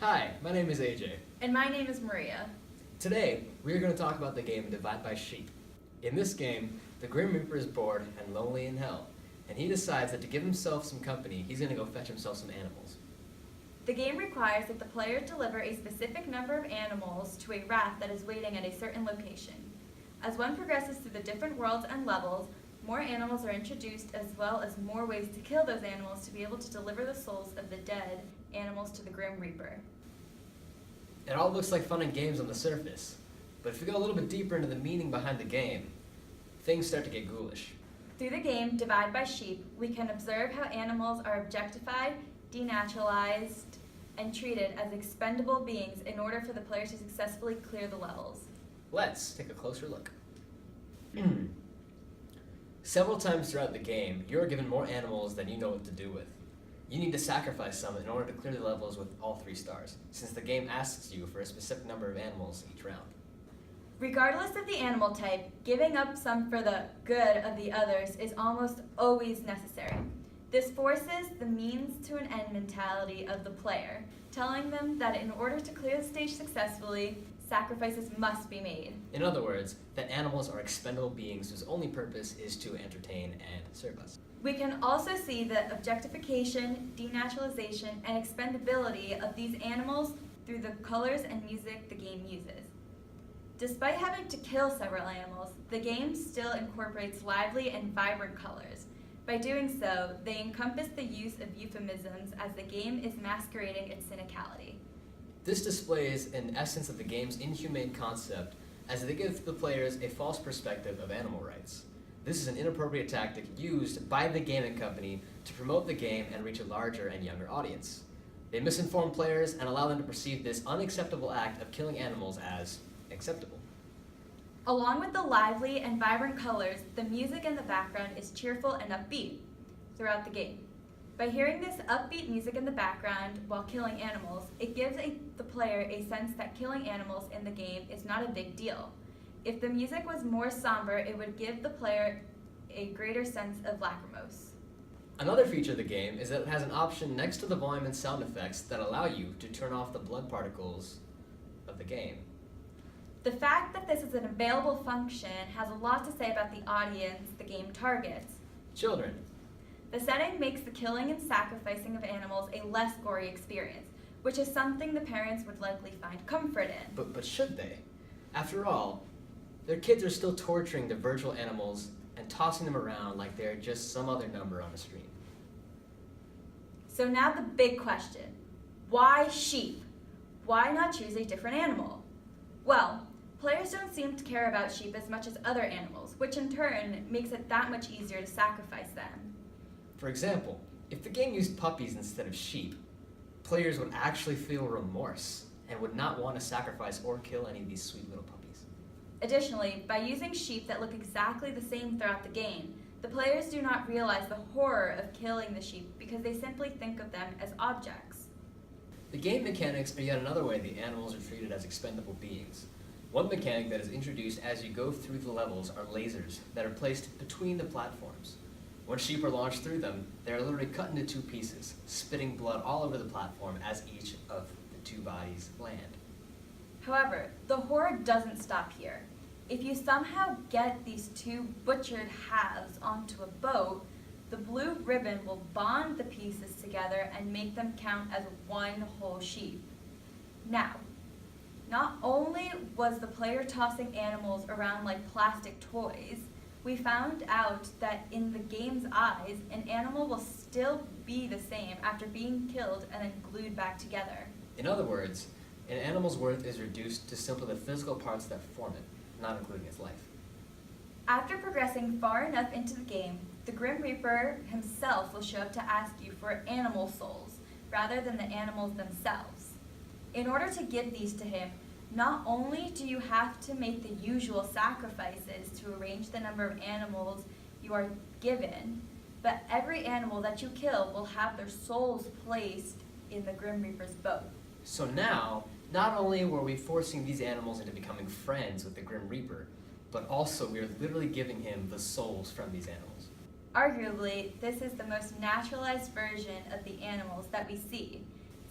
Hi, my name is AJ. And my name is Maria. Today, we are going to talk about the game Divide by Sheep. In this game, the Grim Reaper is bored and lonely in hell, and he decides that to give himself some company, he's going to go fetch himself some animals. The game requires that the player deliver a specific number of animals to a raft that is waiting at a certain location. As one progresses through the different worlds and levels, more animals are introduced as well as more ways to kill those animals to be able to deliver the souls of the dead animals to the Grim Reaper. It all looks like fun and games on the surface, but if we go a little bit deeper into the meaning behind the game, things start to get ghoulish. Through the game Divide by Sheep, we can observe how animals are objectified, denaturalized, and treated as expendable beings in order for the player to successfully clear the levels. Let's take a closer look. Several times throughout the game, you are given more animals than you know what to do with. You need to sacrifice some in order to clear the levels with all 3 stars, since the game asks you for a specific number of animals each round. Regardless of the animal type, giving up some for the good of the others is almost always necessary. This forces the means to an end mentality of the player, telling them that in order to clear the stage successfully, sacrifices must be made. In other words, that animals are expendable beings whose only purpose is to entertain and serve us. We can also see the objectification, denaturalization, and expendability of these animals through the colors and music the game uses. Despite having to kill several animals, the game still incorporates lively and vibrant colors. By doing so, they encompass the use of euphemisms as the game is masquerading its cynicality. This displays an essence of the game's inhumane concept, as they give the players a false perspective of animal rights. This is an inappropriate tactic used by the gaming company to promote the game and reach a larger and younger audience. They misinform players and allow them to perceive this unacceptable act of killing animals as acceptable. Along with the lively and vibrant colors, the music in the background is cheerful and upbeat throughout the game. By hearing this upbeat music in the background while killing animals, it gives the player a sense that killing animals in the game is not a big deal. If the music was more somber, it would give the player a greater sense of lachrymose. Another feature of the game is that it has an option next to the volume and sound effects that allow you to turn off the blood particles of the game. The fact that this is an available function has a lot to say about the audience the game targets. Children. The setting makes the killing and sacrificing of animals a less gory experience, which is something the parents would likely find comfort in. But should they? After all, their kids are still torturing the virtual animals and tossing them around like they're just some other number on a screen. So now the big question, why sheep? Why not choose a different animal? Well, players don't seem to care about sheep as much as other animals, which in turn makes it that much easier to sacrifice them. For example, if the game used puppies instead of sheep, players would actually feel remorse and would not want to sacrifice or kill any of these sweet little puppies. Additionally, by using sheep that look exactly the same throughout the game, the players do not realize the horror of killing the sheep because they simply think of them as objects. The game mechanics are yet another way the animals are treated as expendable beings. One mechanic that is introduced as you go through the levels are lasers that are placed between the platforms. When sheep are launched through them, they are literally cut into 2 pieces, spitting blood all over the platform as each of the 2 bodies land. However, the horror doesn't stop here. If you somehow get these 2 butchered halves onto a boat, the blue ribbon will bond the pieces together and make them count as one whole sheep. Now, not only was the player tossing animals around like plastic toys, we found out that in the game's eyes, an animal will still be the same after being killed and then glued back together. In other words, an animal's worth is reduced to simply the physical parts that form it, not including its life. After progressing far enough into the game, the Grim Reaper himself will show up to ask you for animal souls, rather than the animals themselves. In order to give these to him, not only do you have to make the usual sacrifices to arrange the number of animals you are given, but every animal that you kill will have their souls placed in the Grim Reaper's boat. So now, not only were we forcing these animals into becoming friends with the Grim Reaper, but also we are literally giving him the souls from these animals. Arguably, this is the most naturalized version of the animals that we see,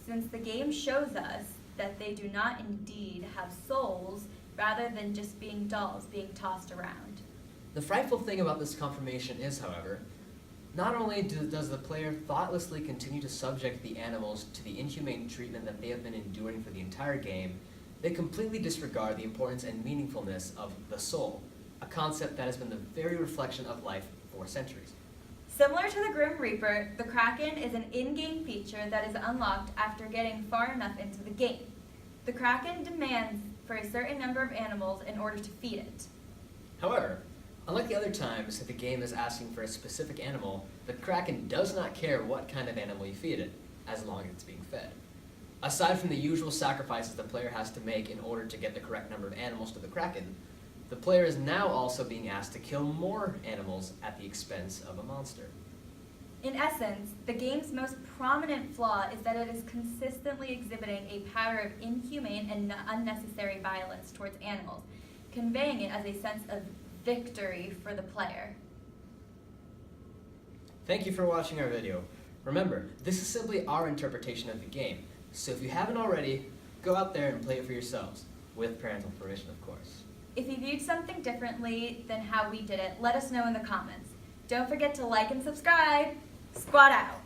since the game shows us that they do not indeed have souls, rather than just being dolls being tossed around. The frightful thing about this confirmation is, however, not only does the player thoughtlessly continue to subject the animals to the inhumane treatment that they have been enduring for the entire game, they completely disregard the importance and meaningfulness of the soul, a concept that has been the very reflection of life for centuries. Similar to the Grim Reaper, the Kraken is an in-game feature that is unlocked after getting far enough into the game. The Kraken demands for a certain number of animals in order to feed it. However, unlike the other times that the game is asking for a specific animal, the Kraken does not care what kind of animal you feed it, as long as it's being fed. Aside from the usual sacrifices the player has to make in order to get the correct number of animals to the Kraken, the player is now also being asked to kill more animals at the expense of a monster. In essence, the game's most prominent flaw is that it is consistently exhibiting a pattern of inhumane and unnecessary violence towards animals, conveying it as a sense of victory for the player. Thank you for watching our video. Remember, this is simply our interpretation of the game, so if you haven't already, go out there and play it for yourselves, with parental permission, of course. If you viewed something differently than how we did it, let us know in the comments. Don't forget to like and subscribe. Squad out!